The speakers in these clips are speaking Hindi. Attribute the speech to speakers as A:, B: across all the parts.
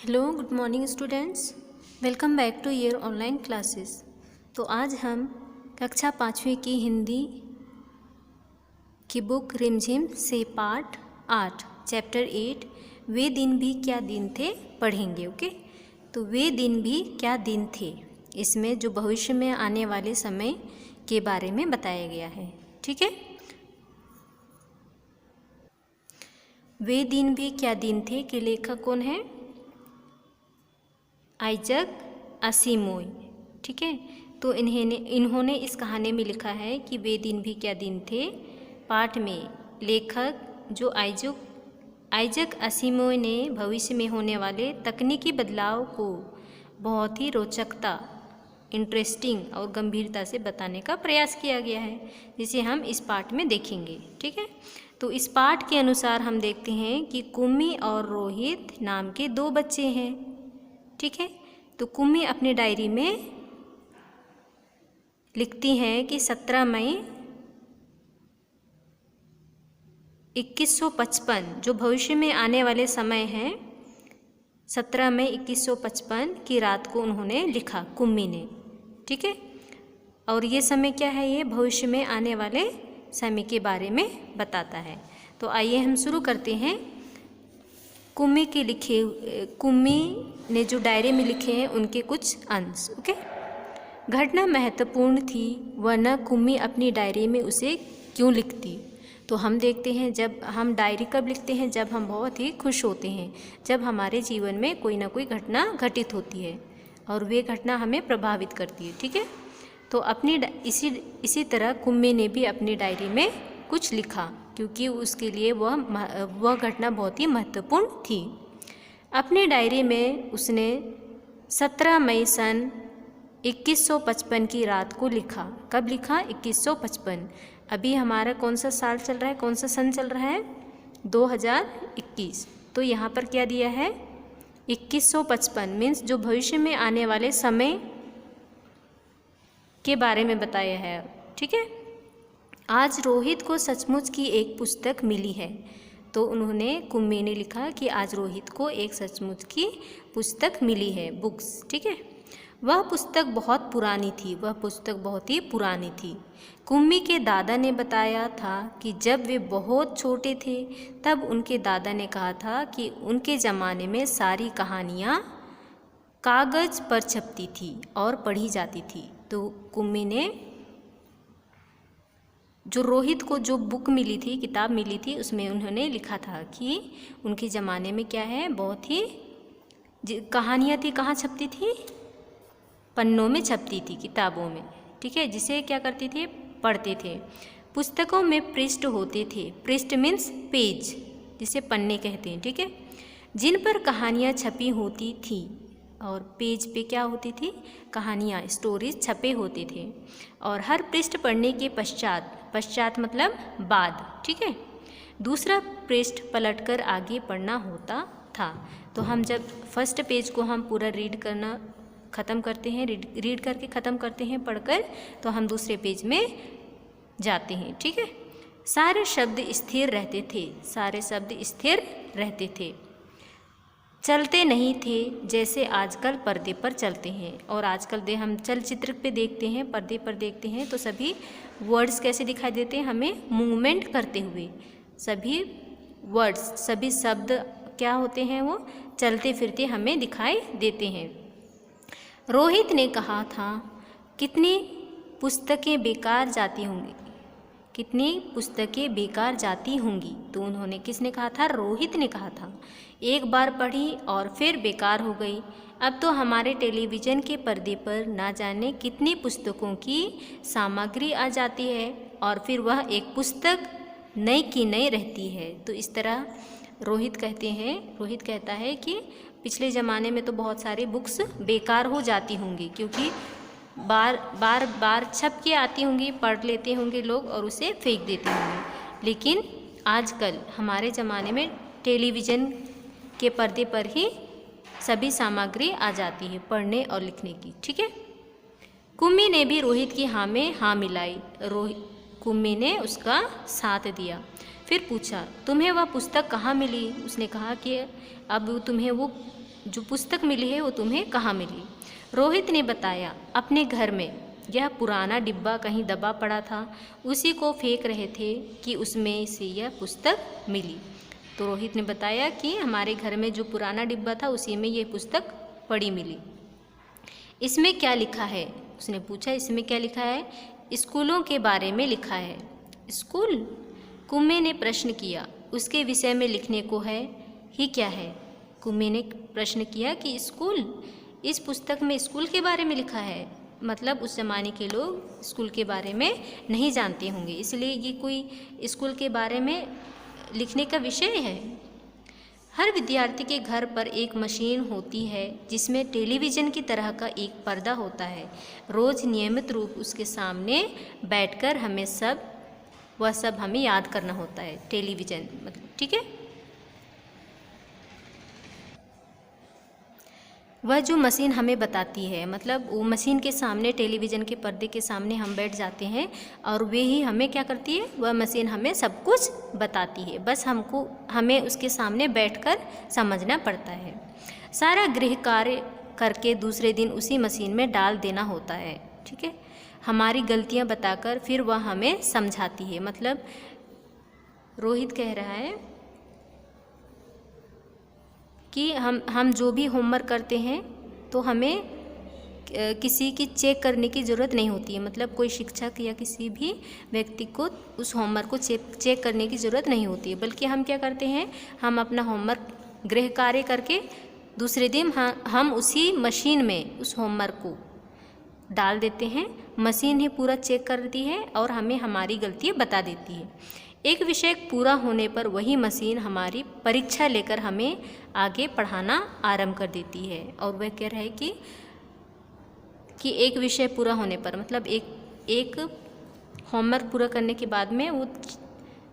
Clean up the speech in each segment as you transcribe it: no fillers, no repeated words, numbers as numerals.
A: Hello good morning students, welcome back to your online classes. तो आज हम कक्षा 5वीं की हिंदी की बुक रिमझिम से पार्ट 8 चैप्टर 8 वे दिन भी क्या दिन थे पढ़ेंगे। ओके, तो वे दिन भी क्या दिन थे, इसमें जो भविष्य में आने वाले समय के बारे में बताया गया है। ठीक है, वे दिन भी क्या दिन थे के लेखक कौन है? Isaac Asimov. ठीक है, तो इन्होंने इस कहानी में लिखा है कि वे दिन भी क्या दिन थे। पाठ में लेखक जो आइजक असिमोव ने भविष्य में होने वाले तकनीकी बदलाव को बहुत ही रोचकता, इंटरेस्टिंग और गंभीरता से बताने का प्रयास किया गया है, जिसे हम इस पाठ में देखेंगे। ठीक है, तो इस पाठ के अनुसार हम देखते हैं कि कुम्मी और रोहित नाम के दो बच्चे हैं। ठीक है, तो कुम्मी अपनी डायरी में लिखती हैं कि 17 मई 2155 जो भविष्य में आने वाले समय हैं, 17 मई 2155 की रात को उन्होंने लिखा, कुम्मी ने। ठीक है, और ये समय क्या है? ये भविष्य में आने वाले समय के बारे में बताता है। तो आइए हम शुरू करते हैं। कुम्मी ने जो डायरी में लिखे हैं उनके कुछ अंश। ओके, घटना महत्वपूर्ण थी, वरना कुम्मी अपनी डायरी में उसे क्यों लिखती? तो हम देखते हैं, जब हम डायरी कब लिखते हैं? जब हम बहुत ही खुश होते हैं, जब हमारे जीवन में कोई ना कोई घटना घटित होती है और वे घटना हमें प्रभावित करती है। ठीक है, तो अपनी इसी तरह कुम्मी ने भी अपनी डायरी में कुछ लिखा, क्योंकि उसके लिए वह घटना बहुत ही महत्वपूर्ण थी। अपनी डायरी में उसने 17 मई सन 2155 की रात को लिखा। कब लिखा? 2155। अभी हमारा कौन सा साल चल रहा है, कौन सा सन चल रहा है? 2021। तो यहाँ पर क्या दिया है? 2155 मीन्स जो भविष्य में आने वाले समय के बारे में बताया है। ठीक है, आज रोहित को सचमुच की एक पुस्तक मिली है। तो उन्होंने, कुम्मी ने लिखा कि आज रोहित को एक सचमुच की पुस्तक मिली है, बुक्स। ठीक है, वह पुस्तक बहुत पुरानी थी, वह पुस्तक बहुत ही पुरानी थी। कुम्मी के दादा ने बताया था कि जब वे बहुत छोटे थे तब उनके दादा ने कहा था कि उनके ज़माने में सारी कहानियाँ कागज़ पर छपती थी और पढ़ी जाती थी। तो कुम्मी ने जो रोहित को जो बुक मिली थी, किताब मिली थी, उसमें उन्होंने लिखा था कि उनके ज़माने में क्या है, बहुत ही कहानियाँ थी। कहाँ छपती थी? पन्नों में छपती थी, किताबों में। ठीक है, जिसे क्या करते थे? पढ़ते थे। पुस्तकों में पृष्ठ होते थे, पृष्ठ मीन्स पेज, जिसे पन्ने कहते हैं। ठीक है, जिन पर कहानियाँ छपी होती थी, और पेज पे क्या होती थी? कहानियाँ, स्टोरीज छपे होते थे। और हर पृष्ठ पढ़ने के पश्चात मतलब बाद, ठीक है, दूसरा पृष्ठ पलटकर आगे पढ़ना होता था। तो हम जब फर्स्ट पेज को हम पूरा रीड करना ख़त्म करते हैं, रीड करके ख़त्म करते हैं पढ़कर, तो हम दूसरे पेज में जाते हैं। ठीक है, सारे शब्द स्थिर रहते थे, सारे शब्द स्थिर रहते थे, चलते नहीं थे जैसे आजकल पर्दे पर चलते हैं। और आजकल हम चलचित्र पे देखते हैं, पर्दे पर देखते हैं, तो सभी वर्ड्स कैसे दिखाई देते हैं? हमें मूवमेंट करते हुए। सभी वर्ड्स, सभी शब्द क्या होते हैं? वो चलते फिरते हमें दिखाई देते हैं। रोहित ने कहा था, कितनी पुस्तकें बेकार जाती होंगी, कितनी पुस्तकें बेकार जाती होंगी। तो उन्होंने, किसने कहा था? रोहित ने कहा था। एक बार पढ़ी और फिर बेकार हो गई। अब तो हमारे टेलीविज़न के पर्दे पर ना जाने कितनी पुस्तकों की सामग्री आ जाती है और फिर वह एक पुस्तक नई की नई रहती है। तो इस तरह रोहित कहता है कि पिछले ज़माने में तो बहुत सारी बुक्स बेकार हो जाती होंगी, क्योंकि बार छप के आती होंगी, पढ़ लेते होंगे लोग और उसे फेंक देते होंगे। लेकिन आजकल हमारे ज़माने में टेलीविज़न के पर्दे पर ही सभी सामग्री आ जाती है पढ़ने और लिखने की। ठीक है, कुम्मी ने भी रोहित की हाँ में हाँ मिलाई। कुम्मी ने उसका साथ दिया। फिर पूछा, तुम्हें वह पुस्तक कहाँ मिली? उसने कहा कि अब तुम्हें वो जो पुस्तक मिली है वो तुम्हें कहाँ मिली? रोहित ने बताया, अपने घर में। यह पुराना डिब्बा कहीं दबा पड़ा था, उसी को फेंक रहे थे कि उसमें से यह पुस्तक मिली। तो रोहित ने बताया कि हमारे घर में जो पुराना डिब्बा था उसी में ये पुस्तक पड़ी मिली। इसमें क्या लिखा है? उसने पूछा, इसमें क्या लिखा है? स्कूलों के बारे में लिखा है। स्कूल? कुम्मे ने प्रश्न किया। उसके विषय में लिखने को है ही क्या है? कुम्मे ने प्रश्न किया कि स्कूल? इस पुस्तक में स्कूल के बारे में लिखा है? मतलब उस ज़माने के लोग स्कूल के बारे में नहीं जानते होंगे, इसलिए ये कोई स्कूल के बारे में लिखने का विषय है। हर विद्यार्थी के घर पर एक मशीन होती है जिसमें टेलीविज़न की तरह का एक पर्दा होता है। रोज़ नियमित रूप उसके सामने बैठकर वह सब हमें याद करना होता है। टेलीविज़न मतलब, ठीक है, वह जो मशीन हमें बताती है, मतलब वो मशीन के सामने, टेलीविज़न के पर्दे के सामने हम बैठ जाते हैं और वे ही हमें क्या करती है? वह मशीन हमें सब कुछ बताती है, बस हमें उसके सामने बैठकर समझना पड़ता है। सारा गृह कार्य करके दूसरे दिन उसी मशीन में डाल देना होता है, ठीक है। हमारी गलतियां बताकर फिर वह हमें समझाती है। मतलब रोहित कह रहा है कि हम जो भी होमवर्क करते हैं तो हमें किसी की चेक करने की ज़रूरत नहीं होती है। मतलब कोई शिक्षक या किसी भी व्यक्ति को उस होमवर्क को चेक करने की ज़रूरत नहीं होती है, बल्कि हम क्या करते हैं, हम अपना होमवर्क गृह कार्य करके दूसरे दिन हम उसी मशीन में उस होमवर्क को डाल देते हैं। मशीन ही पूरा चेक करती है और हमें हमारी गलतियाँ बता देती है। एक विषय पूरा होने पर वही मशीन हमारी परीक्षा लेकर हमें आगे पढ़ाना आरंभ कर देती है। और वह कह रहा है कि एक विषय पूरा होने पर, मतलब एक होमवर्क पूरा करने के बाद में वो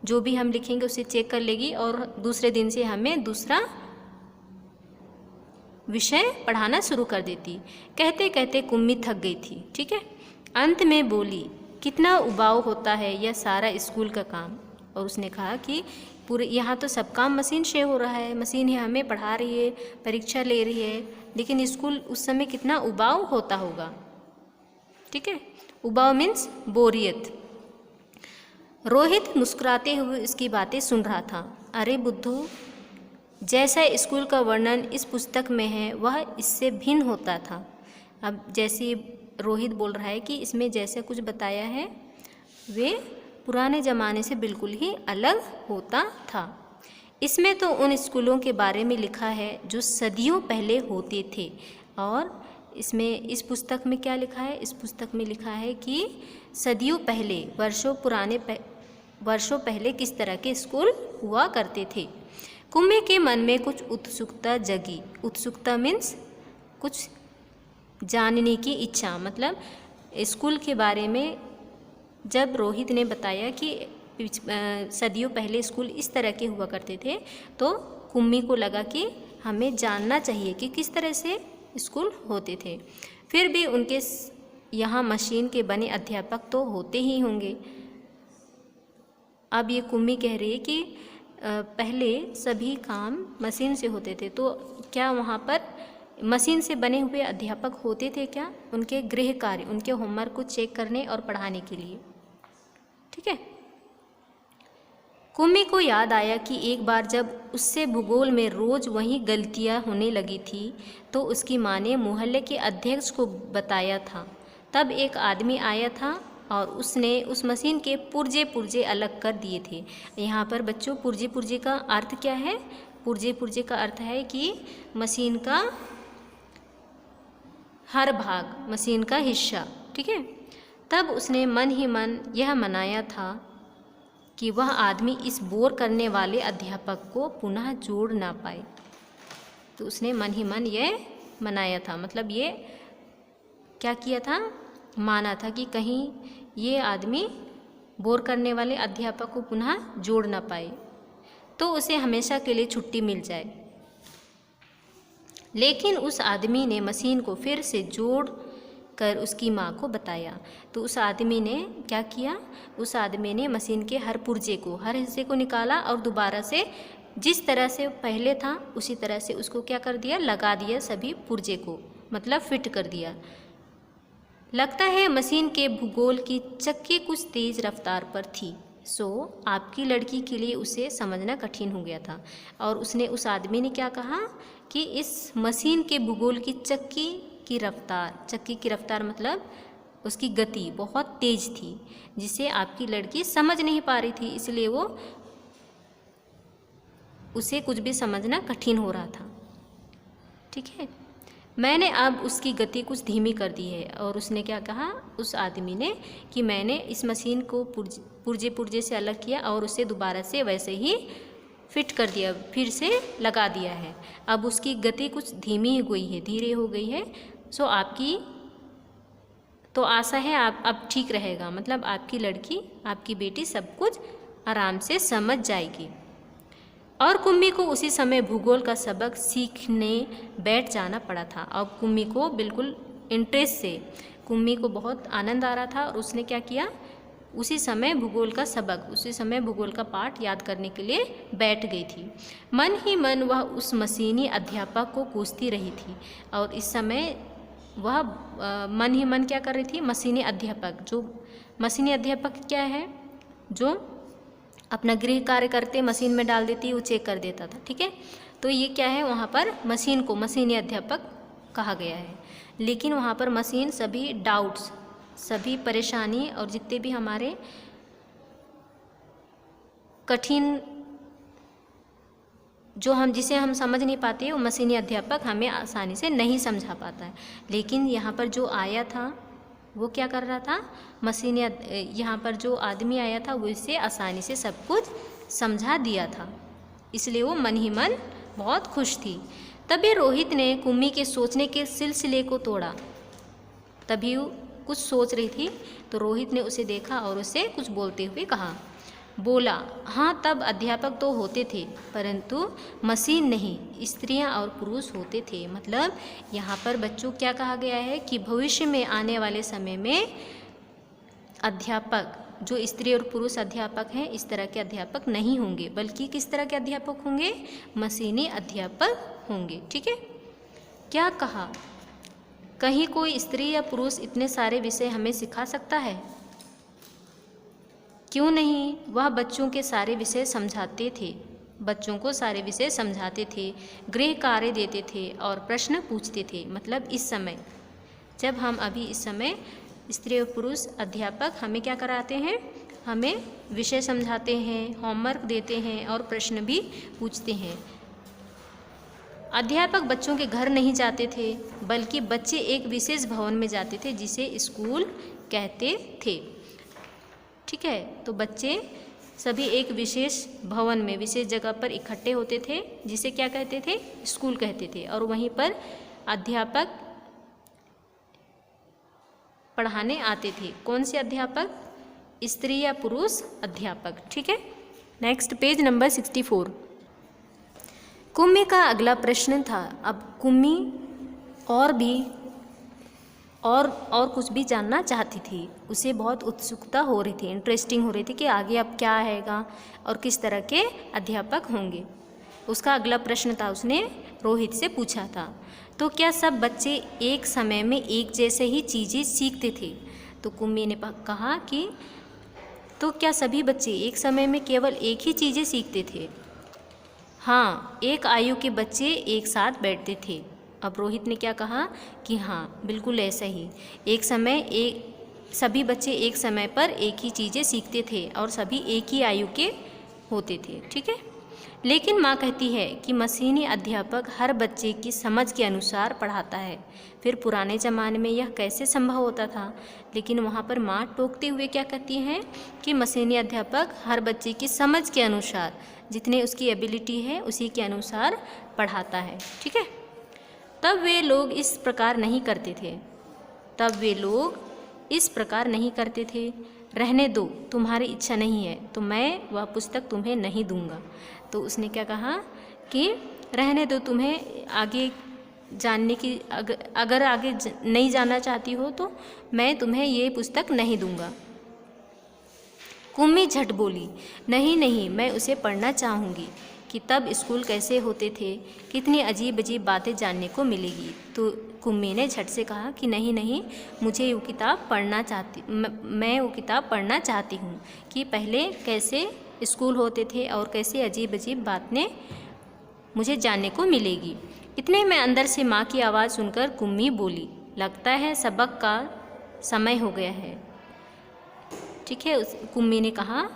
A: जो भी हम लिखेंगे उसे चेक कर लेगी और दूसरे दिन से हमें दूसरा विषय पढ़ाना शुरू कर देती। कहते कहते कुम्मी थक गई थी, ठीक है। अंत में बोली, कितना उबाऊ होता है यह सारा स्कूल का काम। और उसने कहा कि पूरे यहाँ तो सब काम मशीन से हो रहा है, मशीन ही हमें पढ़ा रही है, परीक्षा ले रही है, लेकिन स्कूल उस समय कितना उबाऊ होता होगा, ठीक है। उबाऊ मीन्स बोरियत। रोहित मुस्कुराते हुए इसकी बातें सुन रहा था। अरे बुद्धू, जैसा स्कूल का वर्णन इस पुस्तक में है वह इससे भिन्न होता था। अब जैसे रोहित बोल रहा है कि इसमें जैसे कुछ बताया है वे पुराने ज़माने से बिल्कुल ही अलग होता था। इसमें तो उन स्कूलों के बारे में लिखा है जो सदियों पहले होते थे। और इसमें इस पुस्तक में क्या लिखा है? इस पुस्तक में लिखा है कि सदियों पहले, वर्षों पहले किस तरह के स्कूल हुआ करते थे। कुम्मे के मन में कुछ उत्सुकता जगी। उत्सुकता मीन्स कुछ जानने की इच्छा। मतलब स्कूल के बारे में जब रोहित ने बताया कि सदियों पहले स्कूल इस तरह के हुआ करते थे, तो कुम्मी को लगा कि हमें जानना चाहिए कि किस तरह से स्कूल होते थे। फिर भी उनके यहाँ मशीन के बने अध्यापक तो होते ही होंगे। अब ये कुम्मी कह रही है कि पहले सभी काम मशीन से होते थे, तो क्या वहाँ पर मशीन से बने हुए अध्यापक होते थे क्या? उनके गृह कार्य, उनके होमवर्क को चेक करने और पढ़ाने के लिए, ठीक है। कुम्मी को याद आया कि एक बार जब उससे भूगोल में रोज़ वही गलतियाँ होने लगी थी तो उसकी माँ ने मोहल्ले के अध्यक्ष को बताया था। तब एक आदमी आया था और उसने उस मशीन के पुर्जे अलग कर दिए थे। यहाँ पर बच्चों पुर्जे का अर्थ क्या है? पुर्जे का अर्थ है कि मशीन का हर भाग, मशीन का हिस्सा, ठीक है। तब उसने मन ही मन यह मनाया था कि वह आदमी इस बोर करने वाले अध्यापक को पुनः जोड़ ना पाए। तो उसने मन ही मन यह मनाया था, मतलब ये क्या किया था? माना था कि कहीं ये आदमी बोर करने वाले अध्यापक को पुनः जोड़ ना पाए, तो उसे हमेशा के लिए छुट्टी मिल जाए। लेकिन उस आदमी ने मशीन को फिर से जोड़ कर उसकी माँ को बताया। तो उस आदमी ने क्या किया? उस आदमी ने मशीन के हर पुर्जे को, हर हिस्से को निकाला और दोबारा से जिस तरह से पहले था उसी तरह से उसको क्या कर दिया, लगा दिया सभी पुर्जे को, मतलब फिट कर दिया। लगता है मशीन के भूगोल की चक्की कुछ तेज़ रफ्तार पर थी, सो आपकी लड़की के लिए उसे समझना कठिन हो गया था। और उसने, उस आदमी ने क्या कहा कि इस मशीन के भूगोल की चक्की की रफ्तार मतलब उसकी गति बहुत तेज़ थी, जिसे आपकी लड़की समझ नहीं पा रही थी, इसलिए उसे कुछ भी समझना कठिन हो रहा था। ठीक है, मैंने अब उसकी गति कुछ धीमी कर दी है। और उसने क्या कहा, उस आदमी ने, कि मैंने इस मशीन को पुर्जे से अलग किया और उसे दोबारा से वैसे ही फिट कर दिया, फिर से लगा दिया है। अब उसकी गति कुछ धीमी हो गई है, धीरे हो गई है। सो आपकी तो आशा है आप अब ठीक रहेगा, मतलब आपकी लड़की, आपकी बेटी सब कुछ आराम से समझ जाएगी। और कुम्मी को उसी समय भूगोल का सबक सीखने बैठ जाना पड़ा था। अब कुम्मी को बिल्कुल इंटरेस्ट से, कुम्मी को बहुत आनंद आ रहा था और उसने क्या किया, उसी समय भूगोल का पाठ याद करने के लिए बैठ गई थी। मन ही मन वह उस मशीनी अध्यापक को कोसती रही थी। और इस समय वह मन ही मन क्या कर रही थी, मशीनी अध्यापक क्या है, जो अपना गृह कार्य करते मशीन में डाल देती, वो चेक कर देता था। ठीक है, तो ये क्या है, वहाँ पर मशीन को मशीनी अध्यापक कहा गया है। लेकिन वहाँ पर मशीन सभी डाउट्स, सभी परेशानी और जितने भी हमारे कठिन जिसे हम समझ नहीं पाते, वो मशीनी अध्यापक हमें आसानी से नहीं समझा पाता है। लेकिन यहाँ पर जो आया था वो क्या कर रहा था, यहाँ पर जो आदमी आया था वो इसे आसानी से सब कुछ समझा दिया था, इसलिए वो मन ही मन बहुत खुश थी। तभी रोहित ने कुम्मी के सोचने के सिलसिले को तोड़ा। तभी वो कुछ सोच रही थी तो रोहित ने उसे देखा और उसे कुछ बोलते हुए बोला, हाँ तब अध्यापक तो होते थे, परंतु मशीन नहीं, स्त्रियां और पुरुष होते थे। मतलब यहाँ पर बच्चों क्या कहा गया है कि भविष्य में आने वाले समय में अध्यापक, जो स्त्री और पुरुष अध्यापक हैं, इस तरह के अध्यापक नहीं होंगे, बल्कि किस तरह के अध्यापक होंगे, मशीनी अध्यापक होंगे। ठीक है, क्या कहा, कहीं कोई स्त्री या पुरुष इतने सारे विषय हमें सिखा सकता है? क्यों नहीं, वह बच्चों को सारे विषय समझाते थे, गृह कार्य देते थे और प्रश्न पूछते थे। मतलब इस समय, इस समय स्त्री और पुरुष अध्यापक हमें क्या कराते हैं, हमें विषय समझाते हैं, होमवर्क देते हैं और प्रश्न भी पूछते हैं। अध्यापक बच्चों के घर नहीं जाते थे, बल्कि बच्चे एक विशेष भवन में जाते थे जिसे स्कूल कहते थे। ठीक है, तो बच्चे सभी एक विशेष भवन में, विशेष जगह पर इकट्ठे होते थे, जिसे क्या कहते थे, स्कूल कहते थे। और वहीं पर अध्यापक पढ़ाने आते थे। कौन से अध्यापक, स्त्री या पुरुष अध्यापक। ठीक है, नेक्स्ट पेज नंबर 64। कुम्मी का अगला प्रश्न था। अब कुम्मी और कुछ भी जानना चाहती थी, उसे बहुत उत्सुकता हो रही थी, इंटरेस्टिंग हो रही थी कि आगे अब क्या आएगा और किस तरह के अध्यापक होंगे। उसका अगला प्रश्न था, उसने रोहित से पूछा था, तो क्या सब बच्चे एक समय में एक जैसे ही चीज़ें सीखते थे? तो कुम्मी ने कहा कि तो क्या सभी बच्चे एक समय में केवल एक ही चीज़ें सीखते थे? हाँ, एक आयु के बच्चे एक साथ बैठते थे। अब रोहित ने क्या कहा कि हाँ बिल्कुल ऐसा ही, सभी बच्चे एक समय पर एक ही चीज़ें सीखते थे और सभी एक ही आयु के होते थे। ठीक है, लेकिन माँ कहती है कि मशीनी अध्यापक हर बच्चे की समझ के अनुसार पढ़ाता है। फिर पुराने ज़माने में यह कैसे संभव होता था? लेकिन वहाँ पर माँ टोकते हुए क्या कहती हैं कि मशीनी अध्यापक हर बच्चे की समझ के अनुसार, जितने उसकी एबिलिटी है उसी के अनुसार पढ़ाता है। ठीक है, तब वे लोग इस प्रकार नहीं करते थे। रहने दो, तुम्हारी इच्छा नहीं है तो मैं वह पुस्तक तुम्हें नहीं दूंगा। तो उसने क्या कहा कि रहने दो, तुम्हें आगे जानने की, अगर आगे नहीं जानना चाहती हो तो मैं तुम्हें ये पुस्तक नहीं दूंगा। कुम्मी झट बोली, नहीं, मैं उसे पढ़ना चाहूँगी। कि तब स्कूल कैसे होते थे, कितनी अजीब अजीब बातें जानने को मिलेगी। तो कुम्मी ने झट से कहा कि नहीं नहीं, मुझे वो किताब पढ़ना चाहती, मैं वो किताब पढ़ना चाहती हूँ कि पहले कैसे स्कूल होते थे और कैसे अजीब अजीब बातें मुझे जानने को मिलेगी। इतने में अंदर से माँ की आवाज़ सुनकर कुम्मी बोली, लगता है सबक का समय हो गया है। ठीक है, कुम्मी ने कहा,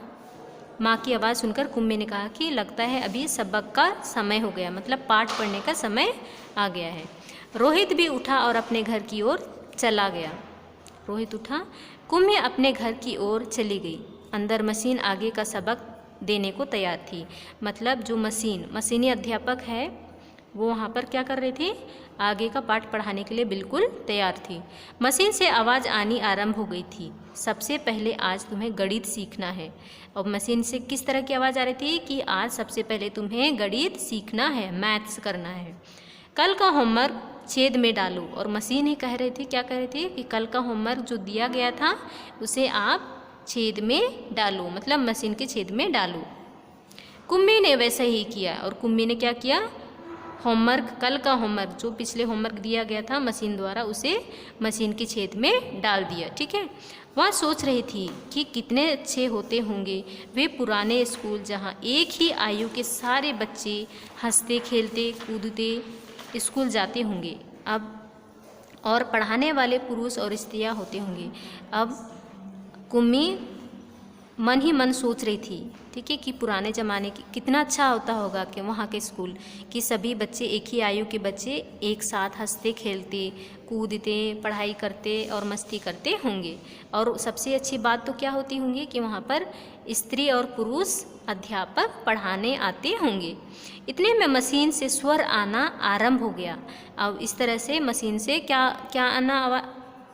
A: माँ की आवाज़ सुनकर कुम्मी ने कहा कि लगता है अभी सबक का समय हो गया, मतलब पाठ पढ़ने का समय आ गया है। रोहित भी उठा और अपने घर की ओर चला गया। रोहित उठा, कुम्मी अपने घर की ओर चली गई। अंदर मशीन आगे का सबक देने को तैयार थी। मतलब जो मशीनी अध्यापक है वो वहाँ पर क्या कर रही थी, आगे का पाठ पढ़ाने के लिए बिल्कुल तैयार थी। मशीन से आवाज़ आनी आरंभ हो गई थी, सबसे पहले आज तुम्हें गणित सीखना है। और मशीन से किस तरह की आवाज़ आ रही थी कि आज सबसे पहले तुम्हें गणित सीखना है, मैथ्स करना है। कल का होमवर्क छेद में डालो। और मशीन ही कह रही थी, क्या कह रही थी कि कल का होमवर्क जो दिया गया था उसे आप छेद में डालो, मतलब मशीन के छेद में डालो। कुम्मी ने वैसा ही किया। और कुम्मी ने क्या किया, होमवर्क, कल का होमवर्क जो पिछले होमवर्क दिया गया था मशीन द्वारा, उसे मशीन के छेद में डाल दिया। ठीक है, वह सोच रही थी कि कितने अच्छे होते होंगे वे पुराने स्कूल, जहाँ एक ही आयु के सारे बच्चे हंसते खेलते कूदते स्कूल जाते होंगे अब, और पढ़ाने वाले पुरुष और स्त्रियाँ होते होंगे। अब कुम्मी मन ही मन सोच रही थी, ठीक है, कि पुराने ज़माने की कितना अच्छा होता होगा कि वहाँ के स्कूल, कि सभी बच्चे, एक ही आयु के बच्चे एक साथ हंसते खेलते कूदते पढ़ाई करते और मस्ती करते होंगे। और सबसे अच्छी बात तो क्या होती होंगी कि वहाँ पर स्त्री और पुरुष अध्यापक पढ़ाने आते होंगे। इतने में मशीन से स्वर आना आरंभ हो गया। अब इस तरह से मशीन से क्या क्या आना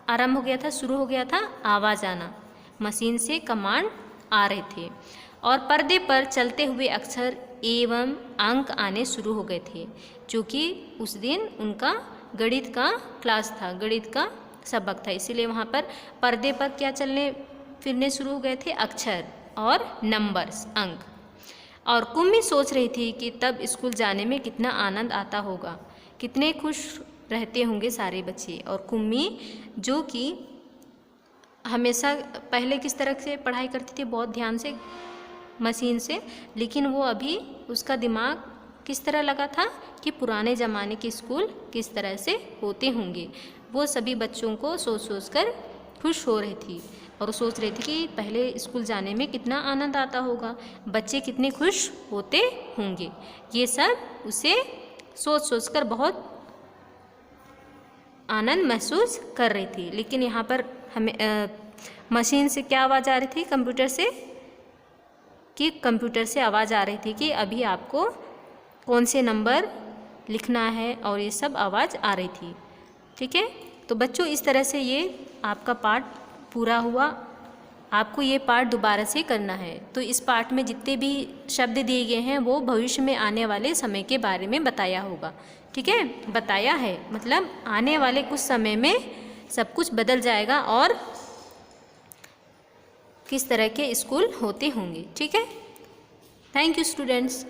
A: आरंभ हो गया था, शुरू हो गया था आवाज़ आना। मशीन से कमांड आ रहे थे और पर्दे पर चलते हुए अक्षर एवं अंक आने शुरू हो गए थे, जो कि उस दिन उनका गणित का क्लास था, गणित का सबक था। इसीलिए वहाँ पर पर्दे पर क्या चलने फिरने शुरू हो गए थे, अक्षर और नंबर्स, अंक। और कुम्मी सोच रही थी कि तब स्कूल जाने में कितना आनंद आता होगा, कितने खुश रहते होंगे सारे बच्चे। और कुम्मी जो कि हमेशा पहले किस तरह से पढ़ाई करती थी, बहुत ध्यान से मशीन से, लेकिन वो अभी उसका दिमाग किस तरह लगा था कि पुराने ज़माने के स्कूल किस तरह से होते होंगे। वो सभी बच्चों को सोच सोच कर खुश हो रही थी और सोच रही थी कि पहले स्कूल जाने में कितना आनंद आता होगा, बच्चे कितने खुश होते होंगे। ये सब उसे सोच सोच कर बहुत आनंद महसूस कर रही थी। लेकिन यहाँ पर हमें मशीन से क्या आवाज़ आ रही थी, कंप्यूटर से आवाज़ आ रही थी कि अभी आपको कौन से नंबर लिखना है, और ये सब आवाज़ आ रही थी। ठीक है, तो बच्चों इस तरह से ये आपका पाठ पूरा हुआ। आपको ये पाठ दोबारा से करना है। तो इस पाठ में जितने भी शब्द दिए गए हैं वो भविष्य में आने वाले समय के बारे में बताया होगा। ठीक है, बताया है, मतलब आने वाले कुछ समय में सब कुछ बदल जाएगा और किस तरह के स्कूल होते होंगे। ठीक है, थैंक यू स्टूडेंट्स।